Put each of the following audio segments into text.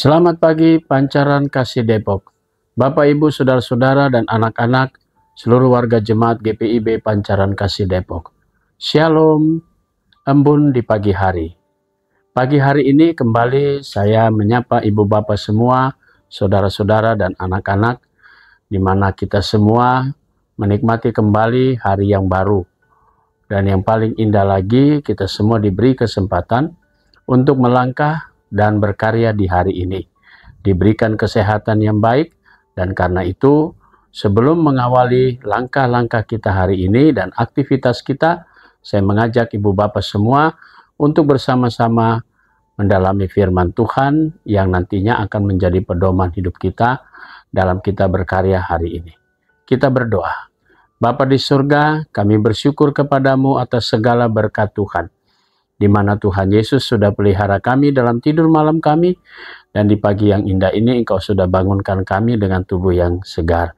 Selamat pagi Pancaran Kasih Depok. Bapak, Ibu, Saudara-saudara, dan anak-anak seluruh warga jemaat GPIB Pancaran Kasih Depok. Shalom, embun di pagi hari. Pagi hari ini kembali saya menyapa Ibu Bapak semua, saudara-saudara, dan anak-anak, di mana kita semua menikmati kembali hari yang baru. Dan yang paling indah lagi, kita semua diberi kesempatan untuk melangkah dan berkarya di hari ini. Diberikan kesehatan yang baik, dan karena itu sebelum mengawali langkah-langkah kita hari ini dan aktivitas kita, saya mengajak Ibu Bapak semua untuk bersama-sama mendalami firman Tuhan yang nantinya akan menjadi pedoman hidup kita dalam kita berkarya hari ini. Kita berdoa. Bapa di surga, kami bersyukur kepadamu atas segala berkat Tuhan, di mana Tuhan Yesus sudah pelihara kami dalam tidur malam kami, dan di pagi yang indah ini Engkau sudah bangunkan kami dengan tubuh yang segar.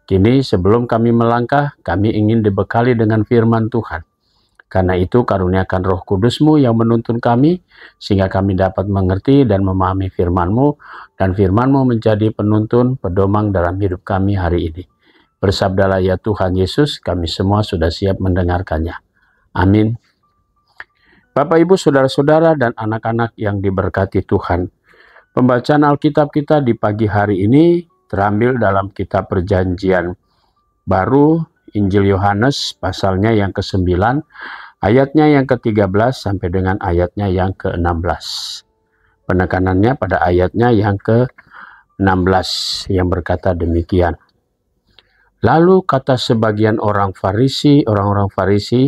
Kini sebelum kami melangkah, kami ingin dibekali dengan firman Tuhan. Karena itu karuniakan Roh Kudus-Mu yang menuntun kami, sehingga kami dapat mengerti dan memahami firman-Mu, dan firman-Mu menjadi penuntun pedomang dalam hidup kami hari ini. Bersabdalah ya Tuhan Yesus, kami semua sudah siap mendengarkannya. Amin. Bapak, Ibu, Saudara-saudara, dan anak-anak yang diberkati Tuhan. Pembacaan Alkitab kita di pagi hari ini terambil dalam kitab Perjanjian Baru, Injil Yohanes, pasalnya yang ke-9, ayatnya yang ke-13 sampai dengan ayatnya yang ke-16. Penekanannya pada ayatnya yang ke-16 yang berkata demikian. Lalu kata sebagian orang Farisi, orang-orang Farisi,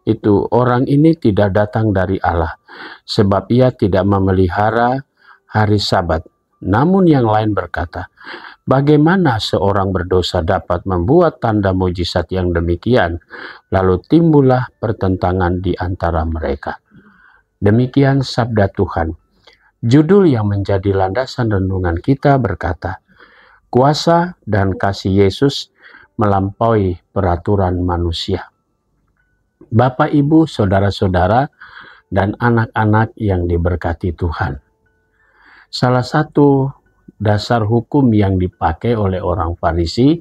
itu orang ini tidak datang dari Allah, sebab ia tidak memelihara hari Sabat. Namun yang lain berkata, bagaimana seorang berdosa dapat membuat tanda mujizat yang demikian? Lalu timbullah pertentangan di antara mereka. Demikian sabda Tuhan. Judul yang menjadi landasan renungan kita berkata, kuasa dan kasih Yesus melampaui peraturan manusia. Bapak, Ibu, Saudara-saudara, dan anak-anak yang diberkati Tuhan. Salah satu dasar hukum yang dipakai oleh orang Farisi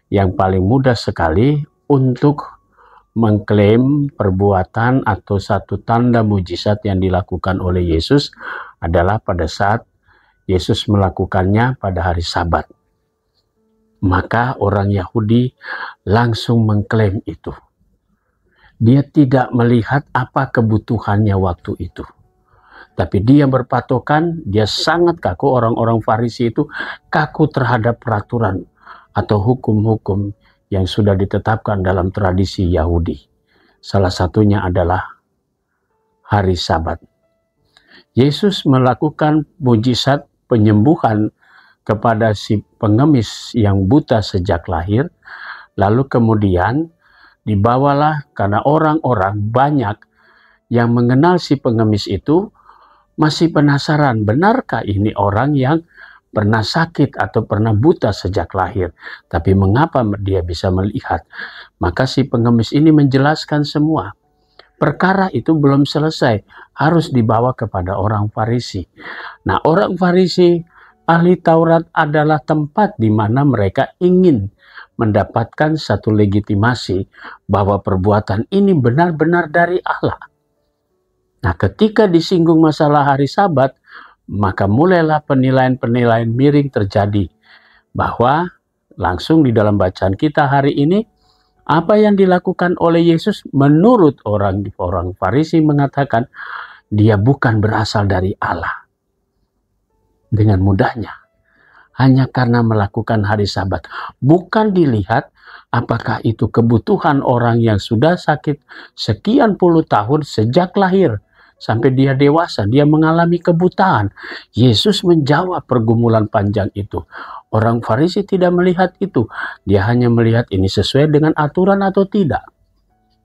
yang paling mudah sekali untuk mengklaim perbuatan atau satu tanda mujizat yang dilakukan oleh Yesus adalah pada saat Yesus melakukannya pada hari Sabat. Maka orang Yahudi langsung mengklaim itu. Dia tidak melihat apa kebutuhannya waktu itu. Tapi dia berpatokan, dia sangat kaku, orang-orang Farisi itu kaku terhadap peraturan atau hukum-hukum yang sudah ditetapkan dalam tradisi Yahudi. Salah satunya adalah hari Sabat. Yesus melakukan mujizat penyembuhan kepada si pengemis yang buta sejak lahir, lalu kemudian dibawalah karena orang-orang banyak yang mengenal si pengemis itu masih penasaran, benarkah ini orang yang pernah sakit atau pernah buta sejak lahir, tapi mengapa dia bisa melihat? Maka si pengemis ini menjelaskan semua. Perkara itu belum selesai, harus dibawa kepada orang Farisi. Nah, orang Farisi, ahli Taurat, adalah tempat di mana mereka ingin mendapatkan satu legitimasi bahwa perbuatan ini benar-benar dari Allah. Nah, ketika disinggung masalah hari Sabat, maka mulailah penilaian-penilaian miring terjadi. Bahwa langsung di dalam bacaan kita hari ini, apa yang dilakukan oleh Yesus menurut orang Farisi mengatakan, dia bukan berasal dari Allah. Dengan mudahnya, hanya karena melakukan hari Sabat. Bukan dilihat apakah itu kebutuhan orang yang sudah sakit sekian puluh tahun sejak lahir sampai dia dewasa, dia mengalami kebutaan. Yesus menjawab pergumulan panjang itu. Orang Farisi tidak melihat itu. Dia hanya melihat ini sesuai dengan aturan atau tidak.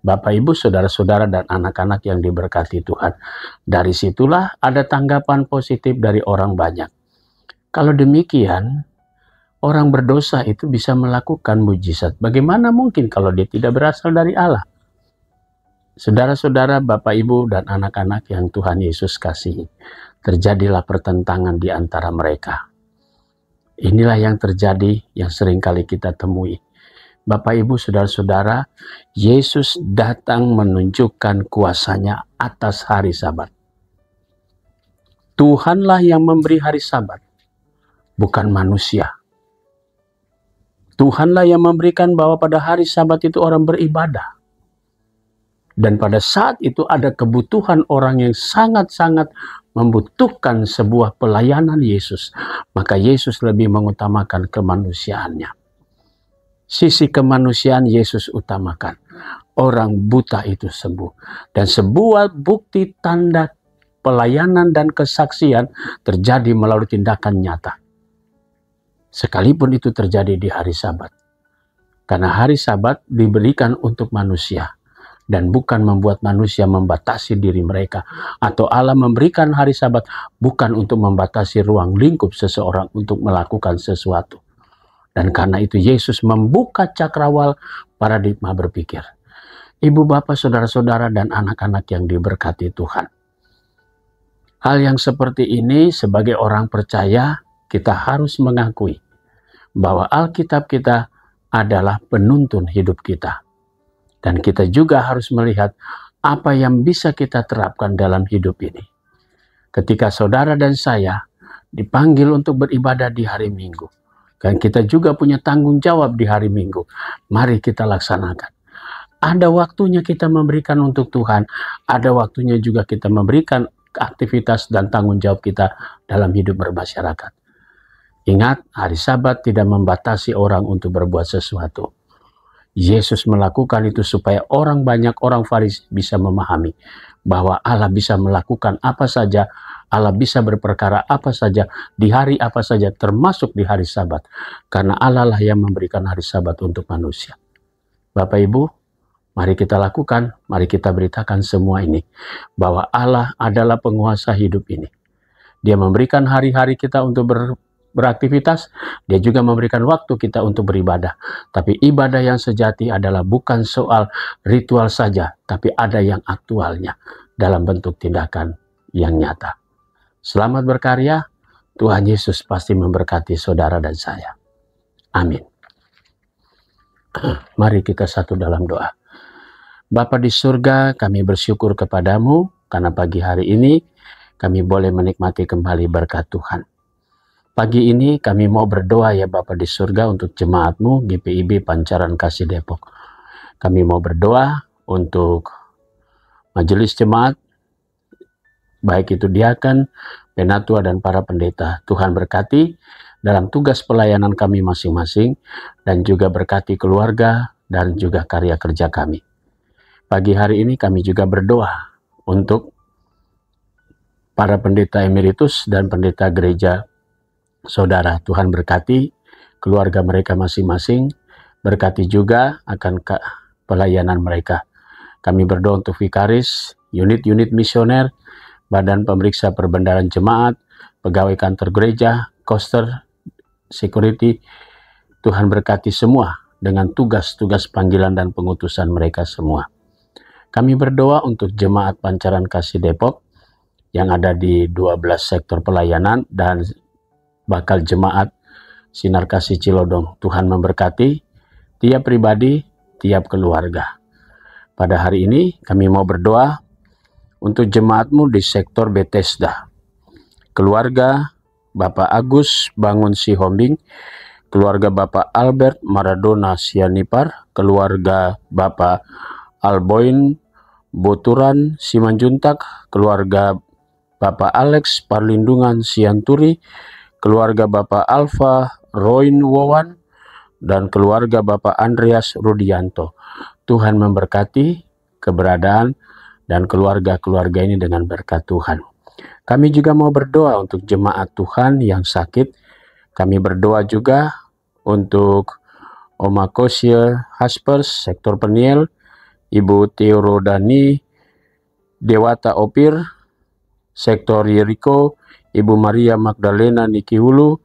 Bapak, Ibu, Saudara-saudara, dan anak-anak yang diberkati Tuhan. Dari situlah ada tanggapan positif dari orang banyak. Kalau demikian, orang berdosa itu bisa melakukan mujizat. Bagaimana mungkin kalau dia tidak berasal dari Allah? Saudara-saudara, Bapak, Ibu, dan anak-anak yang Tuhan Yesus kasihi, terjadilah pertentangan di antara mereka. Inilah yang terjadi, yang seringkali kita temui. Bapak, Ibu, saudara-saudara, Yesus datang menunjukkan kuasanya atas hari Sabat. Tuhanlah yang memberi hari Sabat, bukan manusia. Tuhanlah yang memberikan bahwa pada hari Sabat itu orang beribadah. Dan pada saat itu ada kebutuhan orang yang sangat-sangat membutuhkan sebuah pelayanan Yesus. Maka Yesus lebih mengutamakan kemanusiaannya. Sisi kemanusiaan Yesus utamakan. Orang buta itu sembuh. Dan sebuah bukti tanda pelayanan dan kesaksian terjadi melalui tindakan nyata. Sekalipun itu terjadi di hari Sabat. Karena hari Sabat diberikan untuk manusia. Dan bukan membuat manusia membatasi diri mereka. Atau Allah memberikan hari Sabat bukan untuk membatasi ruang lingkup seseorang untuk melakukan sesuatu. Dan karena itu Yesus membuka cakrawala paradigma berpikir. Ibu, bapak, saudara-saudara, dan anak-anak yang diberkati Tuhan. Hal yang seperti ini sebagai orang percaya kita harus mengakui bahwa Alkitab kita adalah penuntun hidup kita. Dan kita juga harus melihat apa yang bisa kita terapkan dalam hidup ini. Ketika saudara dan saya dipanggil untuk beribadah di hari Minggu, dan kita juga punya tanggung jawab di hari Minggu, mari kita laksanakan. Ada waktunya kita memberikan untuk Tuhan, ada waktunya juga kita memberikan aktivitas dan tanggung jawab kita dalam hidup bermasyarakat. Ingat, hari Sabat tidak membatasi orang untuk berbuat sesuatu. Yesus melakukan itu supaya banyak orang Farisi bisa memahami bahwa Allah bisa melakukan apa saja, Allah bisa berperkara apa saja, di hari apa saja, termasuk di hari Sabat. Karena Allah lah yang memberikan hari Sabat untuk manusia. Bapak, Ibu, mari kita lakukan, mari kita beritakan semua ini. Bahwa Allah adalah penguasa hidup ini. Dia memberikan hari-hari kita untuk beraktivitas, dia juga memberikan waktu kita untuk beribadah. Tapi ibadah yang sejati adalah bukan soal ritual saja, tapi ada yang aktualnya dalam bentuk tindakan yang nyata. Selamat berkarya, Tuhan Yesus pasti memberkati saudara dan saya. Amin. Mari kita satu dalam doa. Bapa di surga, kami bersyukur kepadamu karena pagi hari ini kami boleh menikmati kembali berkat Tuhan. Pagi ini kami mau berdoa ya Bapa di surga untuk jemaatmu GPIB Pancaran Kasih Depok. Kami mau berdoa untuk majelis jemaat, baik itu diaken, penatua, dan para pendeta. Tuhan berkati dalam tugas pelayanan kami masing-masing, dan juga berkati keluarga dan juga karya kerja kami. Pagi hari ini kami juga berdoa untuk para pendeta emeritus dan pendeta gereja saudara. Tuhan berkati keluarga mereka masing-masing, berkati juga akan pelayanan mereka. Kami berdoa untuk vikaris, unit-unit misioner, badan pemeriksa perbendaharaan jemaat, pegawai kantor gereja, koster, security. Tuhan berkati semua dengan tugas-tugas panggilan dan pengutusan mereka semua. Kami berdoa untuk jemaat Pancaran Kasih Depok yang ada di 12 sektor pelayanan dan bakal jemaat Sinar Kasih Cilodong. Tuhan memberkati tiap pribadi, tiap keluarga. Pada hari ini kami mau berdoa untuk jemaatmu di sektor Bethesda. Keluarga Bapak Agus Bangun Sihombing, keluarga Bapak Albert Maradona Sianipar, keluarga Bapak Alboin Boturan Simanjuntak, keluarga Bapak Alex Parlindungan Sianturi, keluarga Bapak Alfa Roin Wawan, dan keluarga Bapak Andreas Rudianto. Tuhan memberkati keberadaan dan keluarga-keluarga ini dengan berkat Tuhan. Kami juga mau berdoa untuk jemaat Tuhan yang sakit. Kami berdoa juga untuk Oma Kosia Haspers, sektor Peniel, Ibu Theorodani Dewata Opir, sektor Yeriko, Ibu Maria Magdalena Niki Hulu,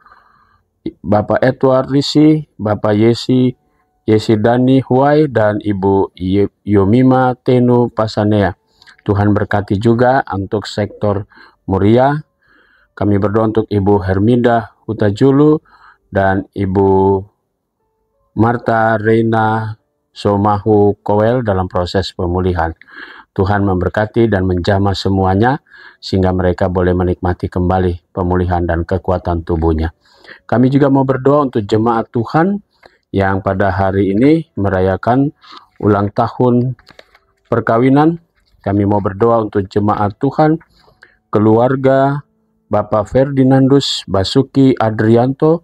Bapak Edward Risi, Bapak Yesi Yesidani Huai, dan Ibu Yomima Tenu Pasanea. Tuhan berkati juga untuk sektor Muria. Kami berdoa untuk Ibu Herminda Hutajulu dan Ibu Marta Reina Somahu Kowel dalam proses pemulihan. Tuhan memberkati dan menjamah semuanya sehingga mereka boleh menikmati kembali pemulihan dan kekuatan tubuhnya. Kami juga mau berdoa untuk jemaat Tuhan yang pada hari ini merayakan ulang tahun perkawinan. Kami mau berdoa untuk jemaat Tuhan, keluarga Bapak Ferdinandus Basuki Adrianto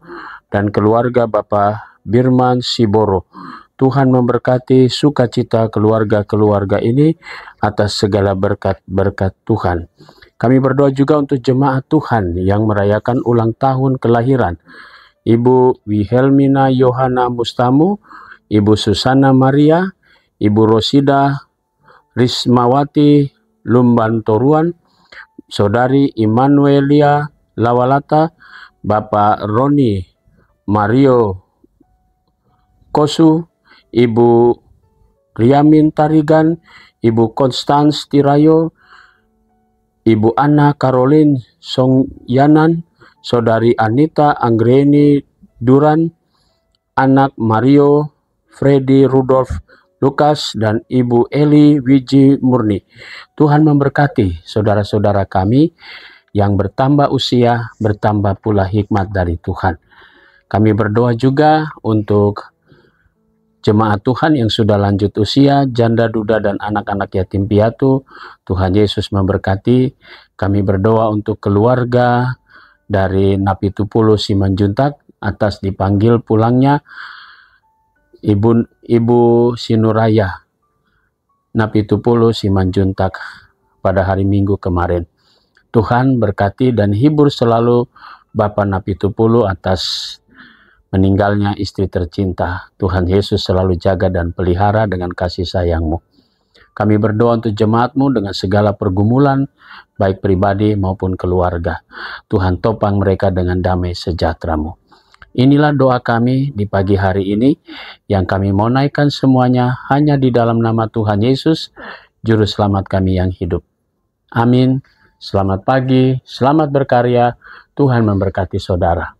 dan keluarga Bapak Birman Siboro. Tuhan memberkati sukacita keluarga-keluarga ini atas segala berkat-berkat Tuhan. Kami berdoa juga untuk jemaat Tuhan yang merayakan ulang tahun kelahiran. Ibu Wilhelmina Yohana Mustamu, Ibu Susana Maria, Ibu Rosida Rismawati Lumbantoruan, Saudari Immanuelia Lawalata, Bapak Roni Mario Kosu, Ibu Riamin Tarigan, Ibu Konstans Tirayo, Ibu Anna Caroline Songyanan, Saudari Anita Anggreni Duran, anak Mario Freddy Rudolf Lukas, dan Ibu Eli Wiji Murni. Tuhan memberkati saudara-saudara kami yang bertambah usia, bertambah pula hikmat dari Tuhan. Kami berdoa juga untuk jemaat Tuhan yang sudah lanjut usia, janda duda dan anak-anak yatim piatu. Tuhan Yesus memberkati. Kami berdoa untuk keluarga dari Napitupulu Simanjuntak atas dipanggil pulangnya Ibu Sinuraya Napitupulu Simanjuntak pada hari Minggu kemarin. Tuhan berkati dan hibur selalu Bapak Napitupulu atas meninggalnya istri tercinta. Tuhan Yesus selalu jaga dan pelihara dengan kasih sayang-Mu. Kami berdoa untuk jemaat-Mu dengan segala pergumulan, baik pribadi maupun keluarga. Tuhan topang mereka dengan damai sejahtera-Mu. Inilah doa kami di pagi hari ini yang kami mau naikkan semuanya hanya di dalam nama Tuhan Yesus, Juru Selamat kami yang hidup. Amin. Selamat pagi, selamat berkarya. Tuhan memberkati saudara.